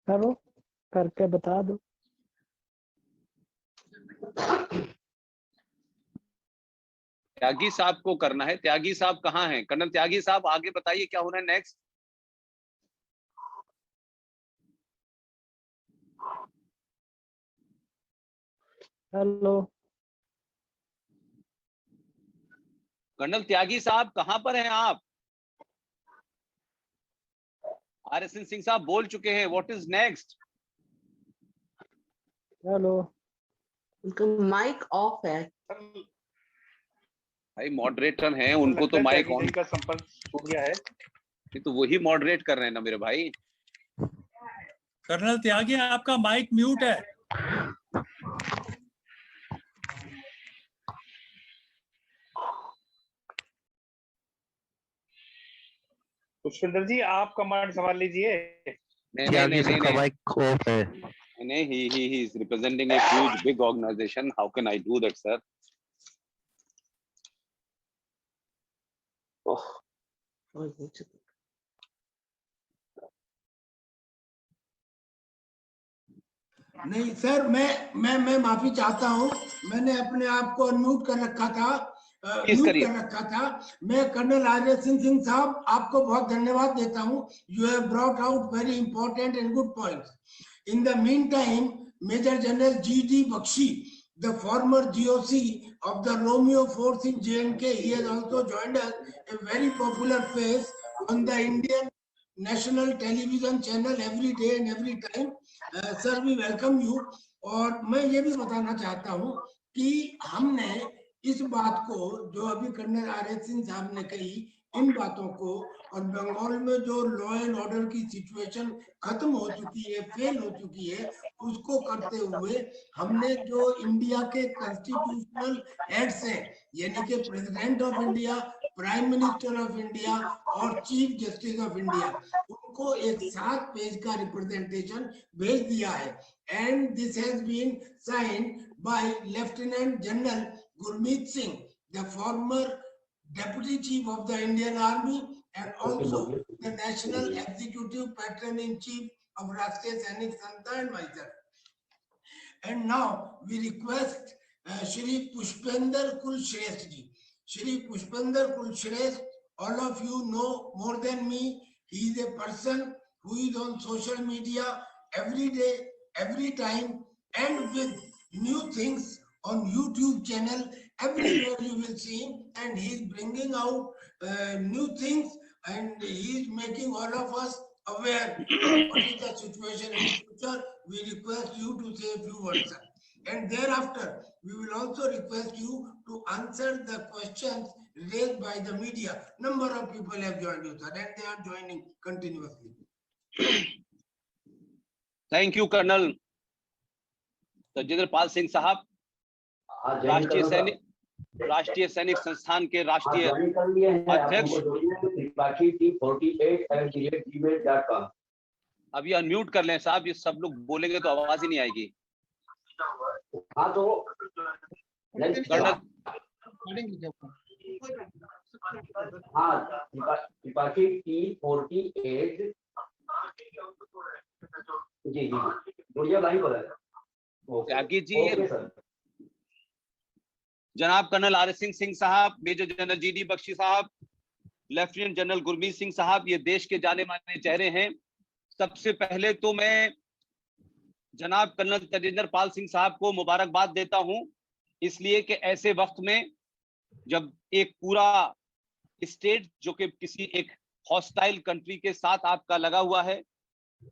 करो, करके बता दो। त्यागी साहब को करना है। त्यागी साहब कहाँ हैं? कर्नल त्यागी साहब आगे बताइए क्या होना है नेक्स्ट। हेलो कर्नल त्यागी साहब कहाँ पर हैं आप? RSN सिंह साहब बोल चुके हैं, व्हाट इज नेक्स्ट? हेलो, उनका माइक ऑफ है। भाई मॉडरेटर हैं, उनको तो माइक ऑन का संपर्क हो गया है। ये तो वही मॉडरेट कर रहे हैं ना मेरे भाई। कर्नल त्यागी आपका माइक म्यूट है। पुष्पेंद्र जी आप कमांड संभाल लीजिए। नहीं, माइक ऑफ है। नहीं, he is representing a huge big organization. How can I do that, sir? नहीं सर, मैं माफी चाहता हूँ, मैंने अपने आप को म्यूट कर रखा था, मैं कर्नल RSN सिंह साहब आपको बहुत धन्यवाद देता हूँ। You have brought out very important and good points. In the meantime major general G.D. Bakshi, the former GOC of the Romeo Force in J&K, he has also joined us, a very popular face on the Indian national television channel every day and every time. Sir, we welcome you. और मैं ये भी बताना चाहता हूँ कि हमने इस बात को जो अभी कर्नल RSN साहब ने कही, इन बातों को, और बंगाल में जो लॉ एंड ऑर्डर की सिचुएशन खत्म हो चुकी है, फेल हो चुकी है, उसको करते हुए हमने जो इंडिया के कॉन्स्टिट्यूशनल हेड्स हैं, यानी कि president of India, prime minister of India और चीफ जस्टिस ऑफ इंडिया, उनको एक 7 पेज का रिप्रेजेंटेशन भेज दिया है। And this has been signed by lieutenant general Gurmeet Singh, the former Deputy Chief of the Indian Army and also the National Executive Patron-in-Chief of Rashtriya Sainik Sangha and myself. And now we request Shri Pushpender Kulshrestha ji. Shri Pushpender Kulshrestha, all of you know more than me. He is a person who is on social media every day, every time, and with new things on YouTube channel. Everywhere you will see him, and he is bringing out new things, and he is making all of us aware of what is the situation in the future. We request you to say a few words, sir. And thereafter, we will also request you to answer the questions raised by the media. Number of people have joined you, sir, and they are joining continuously. Thank you colonel Tajendra Pal Singh sahab, राष्ट्रीय सैनिक संस्थान के राष्ट्रीय अध्यक्ष। अभी unmute कर लें साहब, ये सब लोग बोलेंगे तो आवाज ही नहीं आएगी। हाँ तो हाँ त्रिपाठी T48 जी गुड़िया भाई बोला त्यागी जी, जनाब कर्नल RSN सिंह साहब, मेजर जनरल G.D. बख्शी साहब, लेफ्टिनेंट जनरल गुरमीत सिंह साहब, ये देश के जाने माने चेहरे हैं। सबसे पहले तो मैं जनाब कर्नल तजेंद्र पाल सिंह साहब को मुबारकबाद देता हूं, इसलिए कि ऐसे वक्त में जब एक पूरा स्टेट जो कि किसी एक हॉस्टाइल कंट्री के साथ आपका लगा हुआ है,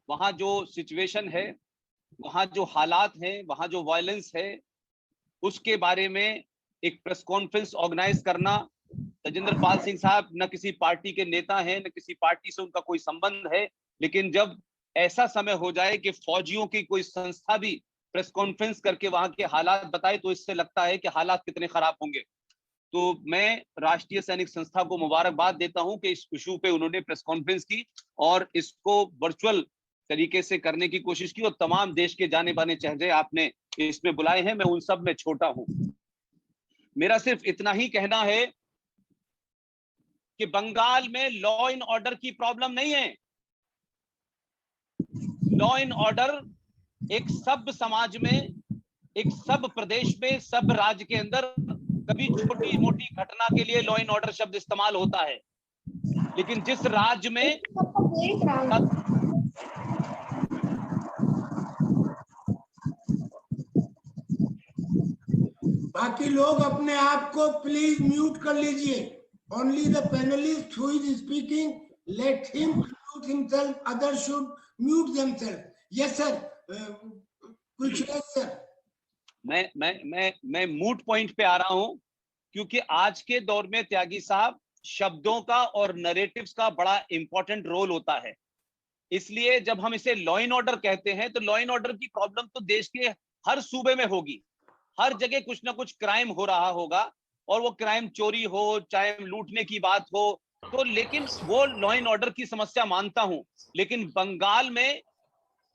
वहां जो सिचुएशन है, वहां जो हालात हैं, वहां जो वायलेंस है, उसके बारे में एक प्रेस कॉन्फ्रेंस ऑर्गेनाइज करना। तजेंद्र पाल सिंह साहब न किसी पार्टी के नेता हैं, न किसी पार्टी से उनका कोई संबंध है, लेकिन जब ऐसा समय हो जाए कि फौजियों की कोई संस्था भी प्रेस कॉन्फ्रेंस करके वहां के हालात बताए, तो इससे लगता है कि हालात कितने खराब होंगे। तो मैं राष्ट्रीय सैनिक संस्था को मुबारकबाद देता हूं कि इस इशू पे उन्होंने प्रेस कॉन्फ्रेंस की और इसको वर्चुअल तरीके से करने की कोशिश की, और तमाम देश के जाने माने चेहरे आपने इसमें बुलाए हैं, मैं उन सब में छोटा हूं। मेरा सिर्फ इतना ही कहना है कि बंगाल में लॉ एंड ऑर्डर की प्रॉब्लम नहीं है। लॉ एंड ऑर्डर एक सब समाज में, एक सब प्रदेश में, सब राज्य के अंदर कभी छोटी मोटी घटना के लिए लॉ एंड ऑर्डर शब्द इस्तेमाल होता है, लेकिन जिस राज्य में बाकी लोग अपने आप को प्लीज म्यूट कर लीजिए। Only the panellist who is speaking, let him mute himself, others should mute themselves. Yes sir, कुछ सर। मैं मूट पॉइंट पे आ रहा हूं, क्योंकि आज के दौर में त्यागी साहब शब्दों का और नरेटिव्स का बड़ा इंपॉर्टेंट रोल होता है। इसलिए जब हम इसे लॉ एंड ऑर्डर कहते हैं तो लॉ एंड ऑर्डर की प्रॉब्लम तो देश के हर सूबे में होगी, हर जगह कुछ ना कुछ क्राइम हो रहा होगा, और वो क्राइम चोरी हो चाहे लूटने की बात हो तो, लेकिन वो लॉ एंड ऑर्डर की समस्या मानता हूं। लेकिन बंगाल में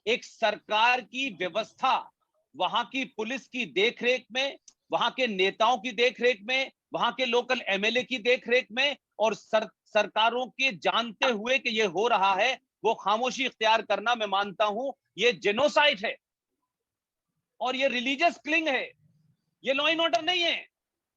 एक सरकार की व्यवस्था, वहां की पुलिस की देखरेख में, वहां के नेताओं की देखरेख में, वहां के लोकल एमएलए की देखरेख में, और सरकारों के जानते हुए कि ये हो रहा है वो खामोशी इख्तियार करना, मैं मानता हूं ये जेनोसाइड है और ये रिलीजियस किलिंग है। ये लॉ एंड ऑर्डर नहीं है।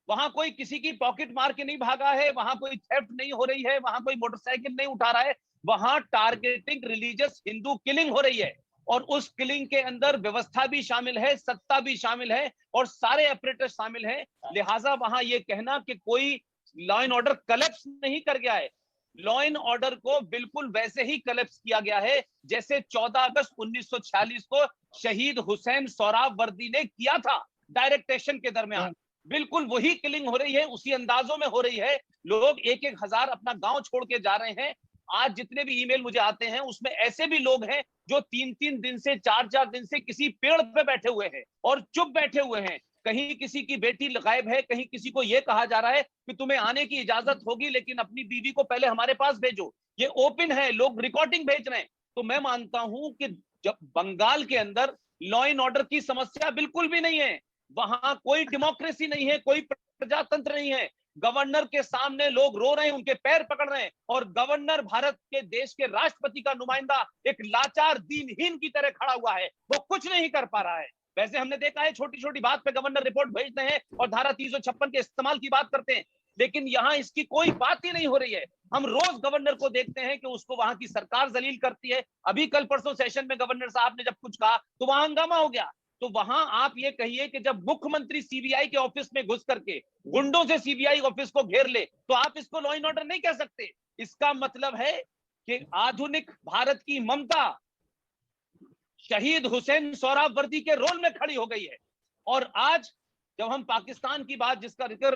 वहां कोई किसी की पॉकेट मार के नहीं भागा है, वहां कोई थेफ्ट नहीं हो रही है, वहां कोई मोटरसाइकिल नहीं उठा रहा है, वहां टारगेटिंग रिलीजियस हिंदू किलिंग हो रही है। और उस किलिंग के अंदर व्यवस्था भी शामिल है, सत्ता भी शामिल है, और सारे ऑपरेटर शामिल हैं। लिहाजा वहां ये कहना कि कोई लॉ एंड ऑर्डर कलेप्स नहीं कर गया है, लॉ एंड ऑर्डर को बिल्कुल वैसे ही कलेप्स किया गया है जैसे 14 अगस्त 1946 को शहीद हुसैन सोहरावर्दी ने किया था डायरेक्ट एक्शन के दरमियान। बिल्कुल वही किलिंग हो रही है, उसी अंदाजों में हो रही है। लोग एक एक हजार अपना गांव छोड़ के जा रहे हैं। आज जितने भी ईमेल मुझे आते हैं उसमें ऐसे भी लोग हैं जो 3-3 दिन से 4-4 दिन से किसी पेड़ पे बैठे हुए हैं और चुप बैठे हुए हैं। कहीं किसी की बेटी गायब है, कहीं किसी को यह कहा जा रहा है कि तुम्हें आने की इजाजत होगी लेकिन अपनी बीवी को पहले हमारे पास भेजो। ये ओपन है, लोग रिकॉर्डिंग भेज रहे हैं। तो मैं मानता हूं कि जब बंगाल के अंदर लॉ एंड ऑर्डर की समस्या बिल्कुल भी नहीं है, वहां कोई डेमोक्रेसी नहीं है, कोई प्रजातंत्र नहीं है। गवर्नर के सामने लोग रो रहे हैं, उनके पैर पकड़ रहे हैं, और गवर्नर भारत के देश के राष्ट्रपति का नुमाइंदा एक लाचार दीनहीन की तरह खड़ा हुआ है, वो कुछ नहीं कर पा रहा है। वैसे हमने देखा है छोटी छोटी बात पे गवर्नर रिपोर्ट भेजते हैं और धारा 356 के इस्तेमाल की बात करते हैं, लेकिन यहाँ इसकी कोई बात ही नहीं हो रही है। हम रोज गवर्नर को देखते हैं कि उसको वहां की सरकार जलील करती है। अभी कल परसों सेशन में गवर्नर साहब ने जब कुछ कहा तो वहां हंगामा हो गया। तो वहां आप ये कहिए कि जब मुख्यमंत्री सीबीआई के ऑफिस में घुस करके गुंडों से सीबीआई ऑफिस को घेर ले तो आप इसको लॉ एंड ऑर्डर नहीं कह सकते। इसका मतलब है कि आधुनिक भारत की ममता शहीद हुसैन सोहरावर्दी के रोल में खड़ी हो गई है। और आज जब हम पाकिस्तान की बात, जिसका जिक्र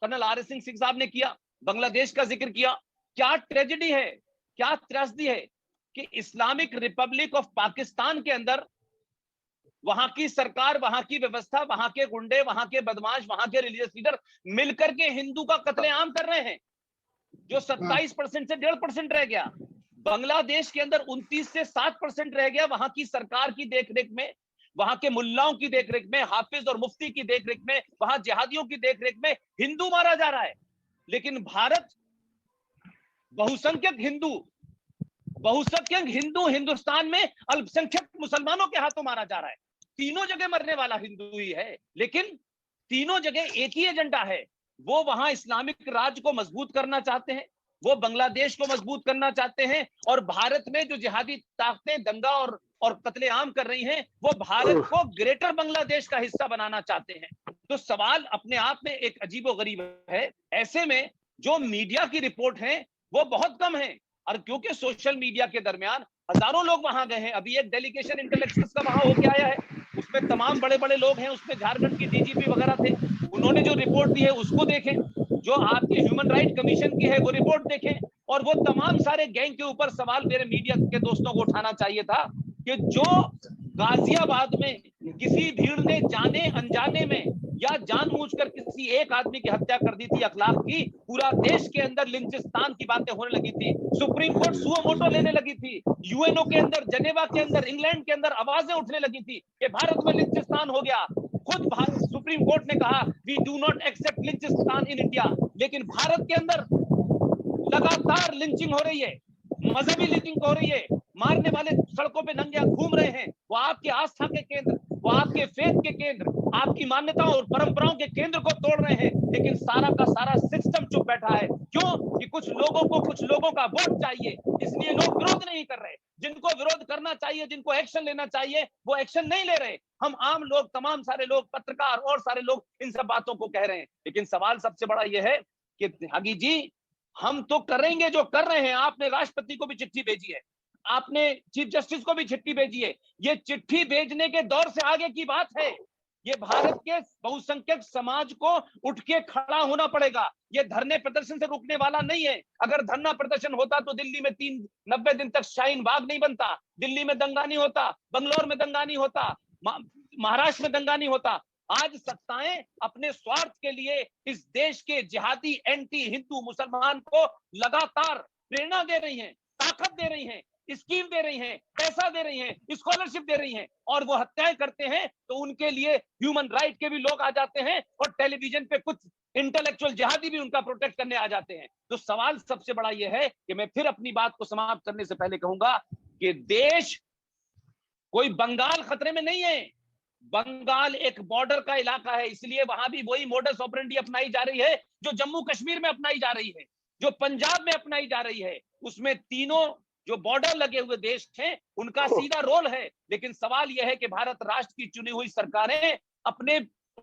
कर्नल आर एस सिंह साहब ने किया, बांग्लादेश का जिक्र किया, क्या ट्रेजेडी है, क्या त्रैसदी है कि इस्लामिक रिपब्लिक ऑफ पाकिस्तान के अंदर वहां की सरकार, वहां की व्यवस्था, वहां के गुंडे, वहां के बदमाश, वहां के रिलीजियस लीडर मिलकर के हिंदू का कत्लेआम कर रहे हैं, जो 27% से 1.5% रह गया। बांग्लादेश के अंदर 29 से 7% रह गया। वहां की सरकार की देखरेख में, वहां के मुल्लाओं की देखरेख में, हाफिज और मुफ्ती की देखरेख में, वहां जिहादियों की देखरेख में हिंदू मारा जा रहा है। लेकिन भारत बहुसंख्यक हिंदू हिंदुस्तान में अल्पसंख्यक मुसलमानों के हाथों मारा जा रहा है। तीनों जगह मरने वाला हिंदू ही है, लेकिन तीनों जगह एक ही एजेंडा है। वो वहां इस्लामिक राज को मजबूत करना चाहते हैं, वो बांग्लादेश को मजबूत करना चाहते हैं, और भारत में जो जिहादी ताकतें दंगा और कत्लेआम कर रही हैं वो भारत को ग्रेटर बांग्लादेश का हिस्सा बनाना चाहते हैं। तो सवाल अपने आप में एक अजीबोगरीब है। ऐसे में जो मीडिया की रिपोर्ट है वो बहुत कम है, और क्योंकि सोशल मीडिया के दरमियान हजारों लोग वहां गए हैं। अभी एक डेलीगेशन इंटेलेक्चुअल्स का वहां होके आया है, उसमें तमाम बड़े बड़े लोग हैं, उसमें झारखंड की डीजीपी वगैरह थे। उन्होंने जो रिपोर्ट दी है उसको देखें, जो आपके ह्यूमन राइट कमीशन की है वो रिपोर्ट देखें, और वो तमाम सारे गैंग के ऊपर सवाल मेरे मीडिया के दोस्तों को उठाना चाहिए था कि जो गाजियाबाद में किसी भीड़ ने जाने अनजाने में या जानबूझकर किसी एक आदमी की हत्या कर दी थी अखलाक की, पूरा देश के अंदर लिंचिस्तान की बातें होने लगी थी, सुप्रीम कोर्ट सुओ मोटो लेने लगी थी, यूएनओ के अंदर, जेनेवा के अंदर, इंग्लैंड के अंदर आवाजें उठने लगी थी कि भारत में लिंचिस्तान हो गया। खुद सुप्रीम कोर्ट ने कहा we do not accept lynchistan in India, लेकिन भारत के अंदर लगातार लिंचिंग हो रही है, मजहबी लिंचिंग हो रही है, मारने वाले सड़कों पे नंगे घूम रहे हैं, वो आपकी आस्था के केंद्र, वो आपके फेथ के केंद्र, आपकी मान्यताओं और परंपराओं के केंद्र को तोड़ रहे हैं। लेकिन सारा का सारा सिस्टम चुप बैठा है। क्यों? कि कुछ लोगों का वोट चाहिए, इसलिए लोग विरोध नहीं कर रहे। जिनको विरोध करना चाहिए, जिनको एक्शन लेना चाहिए, वो एक्शन नहीं ले रहे। हम आम लोग, तमाम सारे लोग, पत्रकार और सारे लोग इन सब बातों को कह रहे हैं। लेकिन सवाल सबसे बड़ा यह है कि त्यागी जी, हम तो करेंगे जो कर रहे हैं। आपने राष्ट्रपति को भी चिट्ठी भेजी है, आपने चीफ जस्टिस को भी चिट्ठी भेजी है। ये चिट्ठी भेजने के दौर से आगे की बात है। ये भारत के बहुसंख्यक समाज को उठ के खड़ा होना पड़ेगा। ये धरने प्रदर्शन से रुकने वाला नहीं है। अगर धरना प्रदर्शन होता तो दिल्ली में 90 दिन तक शाहीन बाग नहीं बनता, दिल्ली में दंगा नहीं होता, बंगलोर में दंगा नहीं होता, महाराष्ट्र में दंगा नहीं होता। आज सत्ताएं अपने स्वार्थ के लिए इस देश के जिहादी, एंटी हिंदू मुसलमान को लगातार प्रेरणा दे रही हैं, ताकत दे रही हैं, स्कीम दे रही हैं, पैसा दे रही हैं, स्कॉलरशिप दे रही हैं, और वो हत्याएं करते हैं तो उनके लिए ह्यूमन राइट के भी लोग आ जाते हैं और टेलीविजन पे कुछ इंटेलेक्चुअल जिहादी भी उनका प्रोटेक्ट करने आ जाते हैं। तो सवाल सबसे बड़ा यह है कि मैं फिर अपनी बात को समाप्त करने से पहले कहूंगा कि देश कोई बंगाल खतरे में नहीं है। बंगाल एक बॉर्डर का इलाका है, इसलिए वहां भी वही मोडस ऑपरेंडी अपनाई जा रही है जो जम्मू कश्मीर में अपनाई जा रही है, जो पंजाब में अपनाई जा रही है। उसमें तीनों जो बॉर्डर लगे हुए देश हैं उनका सीधा रोल है। लेकिन सवाल यह है कि भारत राष्ट्र की चुनी हुई सरकारें अपने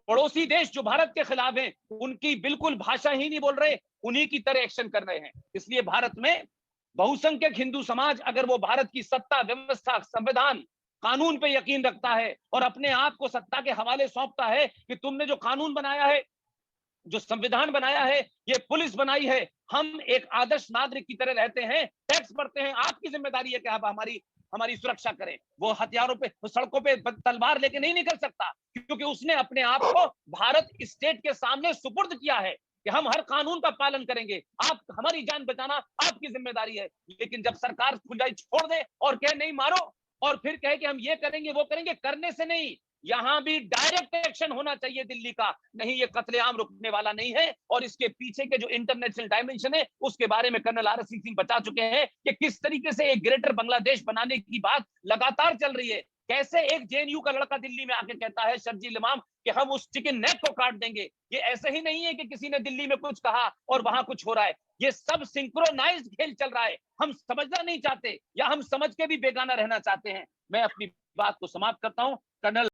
पड़ोसी देश जो भारत के खिलाफ हैं उनकी बिल्कुल भाषा ही नहीं बोल रहे, उन्हीं की तरह एक्शन कर रहे हैं। इसलिए भारत में बहुसंख्यक हिंदू समाज अगर वो भारत की सत्ता व्यवस्था, संविधान, कानून पे यकीन रखता है और अपने आप को सत्ता के हवाले सौंपता है कि तुमने जो कानून बनाया है, जो संविधान बनाया है, ये पुलिस बनाई है, हम एक आदर्श नागरिक की तरह रहते हैं, टैक्स भरते हैं, आपकी जिम्मेदारी है कि आप हमारी सुरक्षा करें। वो हथियारों पे, सड़कों पे तलवार लेके नहीं निकल सकता, क्योंकि उसने अपने आप को भारत स्टेट के सामने सुपुर्द किया है कि हम हर कानून का पालन करेंगे, आप हमारी जान बचाना आपकी जिम्मेदारी है। लेकिन जब सरकार खुदाई छोड़ दे और कहे नहीं मारो, और फिर कहे कि हम ये करेंगे वो करेंगे, करने से नहीं, यहां भी डायरेक्ट एक्शन होना चाहिए दिल्ली का। नहीं, ये कत्लेआम रुकने वाला नहीं है। और इसके पीछे के जो इंटरनेशनल डायमेंशन है उसके बारे में कर्नल RS सिंह बता चुके हैं कि किस तरीके से एक ग्रेटर बांग्लादेश बनाने की बात लगातार चल रही है। कैसे एक JNU का लड़का दिल्ली में आके कहता है, शर्जील इमाम, कि हम उस चिकन नेक को काट देंगे। ये ऐसे ही नहीं है कि किसी ने दिल्ली में कुछ कहा और वहां कुछ हो रहा है। ये सब सिंक्रोनाइज्ड खेल चल रहा है। हम समझना नहीं चाहते या हम समझ के भी बेगाना रहना चाहते हैं। मैं अपनी बात को समाप्त करता हूं। कर्नल